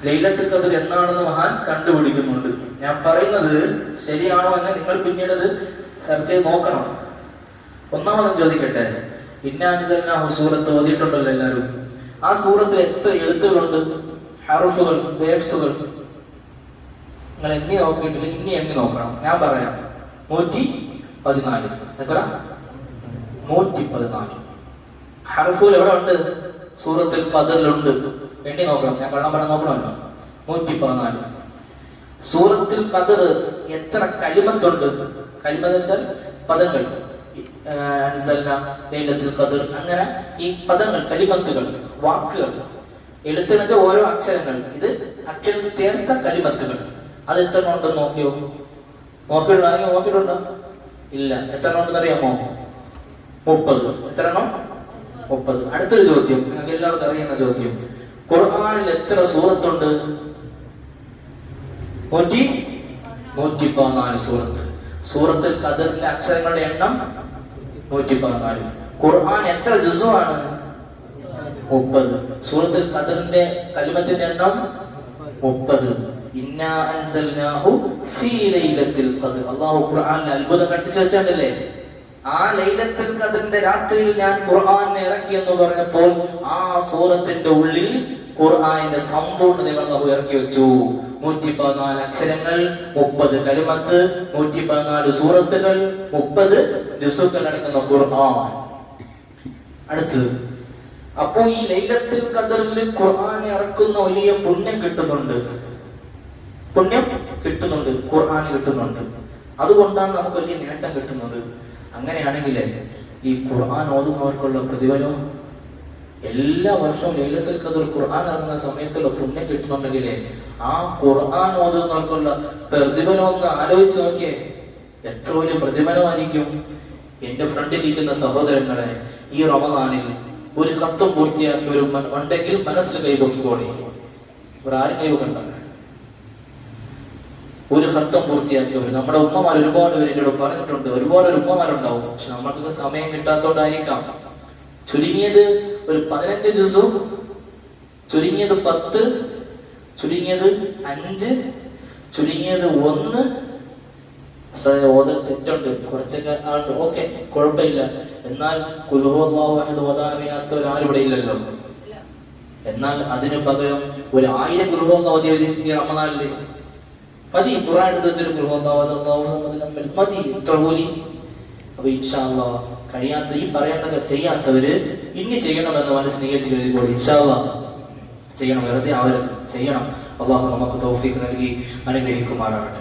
ലൈലത്തുൽ ഖദ്ർ എന്നാണെന്ന് മഹാൻ കണ്ടുപിടിക്കുന്നുണ്ട്. ഞാൻ പറയുന്നത് ശരിയാണോ എന്ന് നിങ്ങൾ പിന്നീട് അത് സെർച്ച് ചെയ്ത് നോക്കണം. ഒന്നാമതും ചോദിക്കട്ടെ, ഇന്നാ അൻസൽനാഹു സൂറത്ത് ഓതിയിട്ടുണ്ടല്ലോ എല്ലാവരും. ആ സൂറത്തിൽ എത്ര എഴുത്തുകളുണ്ട്, ഹർഫുകൾ, വേർഡ്സുകൾ? നിങ്ങൾ എണ്ണി നോക്കിയിട്ടില്ല, ഇനി എണ്ണി നോക്കണം. ഞാൻ പറയാം, 114. എത്ര? 114 ഹർഫുകൾ എവിടെ ഉണ്ട്? സൂറത്തുൽ ഖദ്റിലുണ്ട്. എണ്ണി നോക്കണം. ഞാൻ കള്ളം പറയാൻ നോക്കണമല്ലോ. 114. സൂറത്തുൽ ഖദ്ർ എത്ര കലിമത്തുണ്ട്? കലിമത്ത് വെച്ചാൽ പദങ്ങൾ. ലൈലത്തുൽ ഖദ്ർ, അങ്ങനെ ഈ പദങ്ങൾ, കലിമത്തുകൾ, വാക്കുകൾ. എഴുത്തെന്ന് വെച്ചാൽ ഓരോ അക്ഷരങ്ങൾ. ഇത് അക്ഷരം ചേർത്ത കലിമത്തുകൾ. അത് എത്ര ഉണ്ടെന്ന് നോക്കിയോ? നോക്കിയിട്ടുണ്ടോ? ഇല്ല. എത്ര ഉണ്ടെന്ന് അറിയാമോ? 30. എത്ര എണ്ണം? 30. അടുത്തൊരു ചോദ്യം, നിങ്ങൾക്ക് എല്ലാവർക്കും അറിയുന്ന ചോദ്യം. ഖുർആനിൽ എത്ര സൂറത്തുണ്ട്? 114 സൂറത്ത്. സൂറത്തുൽ ഖദ്റിലെ അക്ഷരങ്ങളുടെ എണ്ണം 114. ഖുർആൻ എത്ര ജുസുആണ്? 30. സൂറത്തുൽ ഖദ്റിന്റെ കലിമത്തിന്റെ എണ്ണം 30. ഇന്നാ അൻസൽനാഹു ഫീ ലൈലത്തുൽ ഖദ്ർ. അല്ലാഹു ഖുർആനിൽ അത്ഭുതം കണ്ടിച്ചു വെച്ചാണ്ടല്ലേ. ആ ലൈലത്തുൽ ഖദ്റിന്റെ രാത്രിയിൽ ഞാൻ ഖുർആനെ ഇറക്കി എന്ന് പറഞ്ഞപ്പോൾ ആ സൂറത്തിന്റെ ഉള്ളിൽ ഖുർആനിന്റെ സമ്പൂർണ്ണത അല്ലാഹു ഇറക്കി വെച്ചു. 114 അക്ഷരങ്ങൾ, 30 കലിമത്ത്, 114 സൂറത്തുകൾ, 30 ജുസുകൾ അടങ്ങുന്ന ഖുർആൻ. അടുത്ത്, അപ്പോ ഈ ലൈലത്തുൽ ഖദ്റിൽ ഖുർആൻ ഇറക്കുന്ന വലിയ പുണ്യം കിട്ടുന്നുണ്ട്. ഖുർആൻ കിട്ടുന്നുണ്ട്. അതുകൊണ്ടാണ് നമുക്ക് വലിയ നേട്ടം കിട്ടുന്നത്. അങ്ങനെയാണെങ്കിൽ ഈ ഖുർആൻ ഓതുന്നവർക്കുള്ള പ്രതിഫലം എല്ലാ വർഷവും ലൈലത്തുൽ ഖദ്ർ ഖുർആൻ ഇറങ്ങുന്ന സമയത്തുള്ള പുണ്യം കിട്ടുന്നുണ്ടെങ്കിൽ ആ ഖുർആൻ ഓതുന്നവർക്കുള്ള പ്രതിഫലം ഒന്ന് ആലോചിച്ച് നോക്കിയേ, എത്ര വലിയ പ്രതിഫലമായിരിക്കും. എന്റെ ഫ്രണ്ടിലിരിക്കുന്ന സഹോദരങ്ങളെ, ഈ റമദാനിൽ ഒരു ഖത്തം പൂർത്തിയാക്കിയവർ ഉണ്ടെങ്കിൽ മനസ്സിൽ കൈപൊക്കിക്കോളി. ഇവിടെ ആരും കൈവക്കണ്ട. ഒരു ഖത്തം പൂർത്തിയാക്കിയവർ, നമ്മുടെ ഉമ്മമാർ ഒരുപാട് പേര് എന്നോട് പറഞ്ഞിട്ടുണ്ട്. ഒരുപാട് ഉമ്മമാരുണ്ടാവും, പക്ഷെ നമ്മൾക്ക് സമയം കിട്ടാത്തോണ്ടായിരിക്കാം. ചുരുങ്ങിയത് ഒരു 15 ജുസു, ചുരുങ്ങിയത് 10, ചുരുങ്ങിയത് 5, ചുരുങ്ങിയത് 1. ഓതൽ തെറ്റുണ്ട്, കുറച്ചൊക്കെ ആളുണ്ട്, ഓക്കെ, കുഴപ്പമില്ല. എന്നാൽ ഖുൽ ഹുവല്ലാഹു അഹദ് ഓതാൻ അറിയാത്തവരാരും ഇവിടെ ഇല്ലല്ലോ. എന്നാൽ അതിനു പകരം 1000 ഖുൽ ഹുവല്ലാഹു ഓതിയ റമദാനിൽ മതി. ഖുർആൻ എടുത്ത് വെച്ചിട്ട് ഖുൽ ഹുവല്ലാഹു അഹദ് മതി, ഇത്ര കൂലി. അപ്പൊ ഇൻഷാ അല്ലാഹ് കഴിയാത്ത, ഈ പറയുന്നതൊക്കെ ചെയ്യാത്തവര് ഇനി ചെയ്യണമെന്ന് മനസ്സിൽ നിയത്തി എഴുതിക്കോളൂ. ഇൻഷാ അല്ലാഹ് ചെയ്യണം, വെറുതെ ആവരുത്, ചെയ്യണം. അല്ലാഹു നമുക്ക് തൗഫീഖ് നൽകി അനുഗ്രഹിക്കുമാറാകട്ടെ.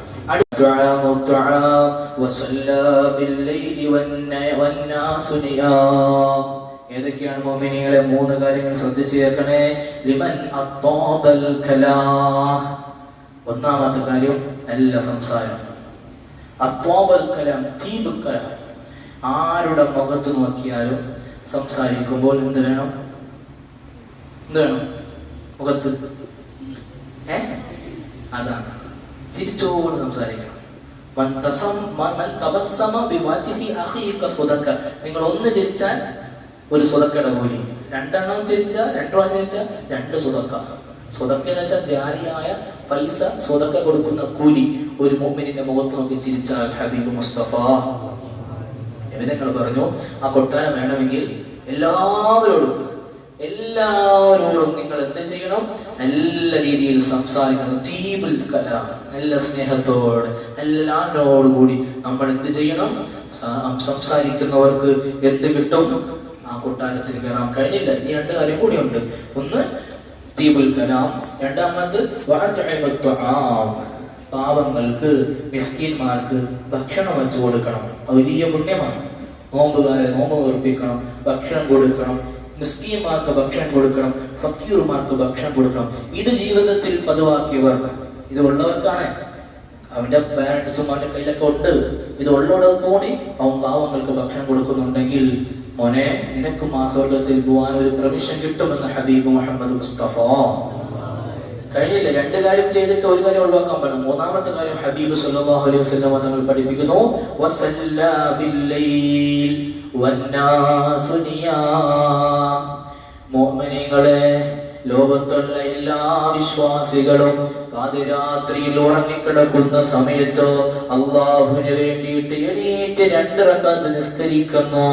ഏതൊക്കെയാണ് മുഅ്മിനീങ്ങളെ? 3 കാര്യങ്ങൾ ശ്രദ്ധിച്ചു കേൾക്കണേ. ലിമൻ അത്താബൽ കലാം. ഒന്നാമത്തെ കാര്യം, നല്ല സംസാരം. അത്താബൽ കലാം, തീബ് കലാം. ആരുടെ മുഖത്ത് നോക്കിയാലും സംസാരിക്കുമ്പോൾ എന്ത് വേണം? മുഖത്ത് അതാണ്, ചിരിച്ചോട് സംസാരിക്കണം. നിങ്ങൾ ഒന്ന് ചിരിച്ചാൽ ഒരു സ്വതക്കയുടെ കൂലി, 2 എണ്ണം ചിരിച്ചാൽ, 2 പ്രാവശ്യം ചിരിച്ചാൽ 2 സ്വതക്ക. സ്വതക്ക എന്ന് വെച്ചാൽ ജാരിയായ പൈസ, സ്വതക്ക കൊടുക്കുന്ന കൂലി. ഒരു മുഅ്മിനിന്റെ മുഖത്ത് നോക്കി ചിരിച്ചാൽ ഹബീബ് മുസ്തഫ നബിതങ്ങൾ പറഞ്ഞു, ആ കൊട്ടാരം വേണമെങ്കിൽ എല്ലാവരോടും നിങ്ങൾ എന്ത് ചെയ്യണം? നല്ല രീതിയിൽ സംസാരിക്കണം. തീബുൽ കലാം, നല്ല സ്നേഹത്തോടെ, എല്ലാവരോടുകൂടി നമ്മൾ എന്ത് ചെയ്യണം? സംസാരിക്കുന്നവർക്ക് എന്ത് കിട്ടും? ആ കൊട്ടാരത്തിൽ കയറാൻ കഴിഞ്ഞില്ല. ഇനി 2 കാര്യം കൂടിയുണ്ട്. ഒന്ന് തീബുൽ കലാം, രണ്ടാമത് പാവങ്ങൾക്ക്, മിസ്കീന്മാർക്ക് ഭക്ഷണം വെച്ചു കൊടുക്കണം. വലിയ പുണ്യമാണ്. നോമ്പുകാരെ നോമ്പ് വർപ്പിക്കണം, ഭക്ഷണം കൊടുക്കണം. മിസ്കീന്മാർക്ക് ഭക്ഷണം കൊടുക്കണം, ഫക്കീർമാർക്ക് ഭക്ഷണം കൊടുക്കണം. ഇത് ജീവിതത്തിൽ പതിവാക്കിയവർ, ഇത് ഉള്ളവർക്കാണ്. അവന്റെ പാരന്റ്സും അവന്റെ കയ്യിലൊക്കെ ഉണ്ട്. ഇത് ഉള്ളവർക്ക് കൂടി അവൻ പാവങ്ങൾക്ക് ഭക്ഷണം കൊടുക്കുന്നുണ്ടെങ്കിൽ മോനെ, നിനക്കും ആ സ്വർഗത്തിൽ പോകാൻ ഒരു പെർമിഷൻ കിട്ടുമെന്ന് ഹബീബ് മുഹമ്മദ് മുസ്തഫ. കഴിഞ്ഞില്ല, 2 കാര്യം ചെയ്തിട്ട് 1 കാര്യം ഒഴിവാക്കാൻ പറ്റും. 3ാമത്തെ കാര്യം ഹബീബ് സല്ലല്ലാഹു അലൈഹി വസല്ലം തങ്ങൾ പഠിപ്പിക്കുന്നു, വസല്ലാ ബില്ലൈൽ വന്നാസു നിയാം. മുഅ്മിനീങ്ങളെ, ലോകത്തുള്ള എല്ലാ വിശ്വാസികളും പാതിരാത്രിയിൽ ഉറങ്ങിക്കിടക്കുന്ന സമയത്ത് അള്ളാഹുവിന് വേണ്ടിയിട്ട് എണീറ്റ് 2 റക്അത്ത് നിസ്കരിക്കുന്നു.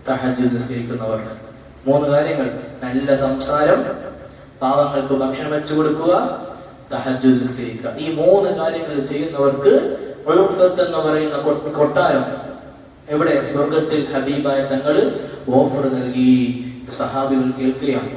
തഹജ്ജുദ് നിസ്കരിക്കുന്നവർ 3 കാര്യങ്ങൾ: നല്ല സംസാരം, പാവങ്ങൾക്ക് ഭക്ഷണം വെച്ചു കൊടുക്കുക, തഹജ്ജുദ് നിസ്കരിക്കുക. ഈ 3 കാര്യങ്ങൾ ചെയ്യുന്നവർക്ക് ഉൾഫത്ത് എന്ന് പറയുന്ന കൊട്ടാരം എവിടെ? സ്വർഗത്തിൽ ഹബീബായ തങ്ങൾ ഓഫർ നൽകി. സഹാബികൾ കേൾക്കുകയാണ്.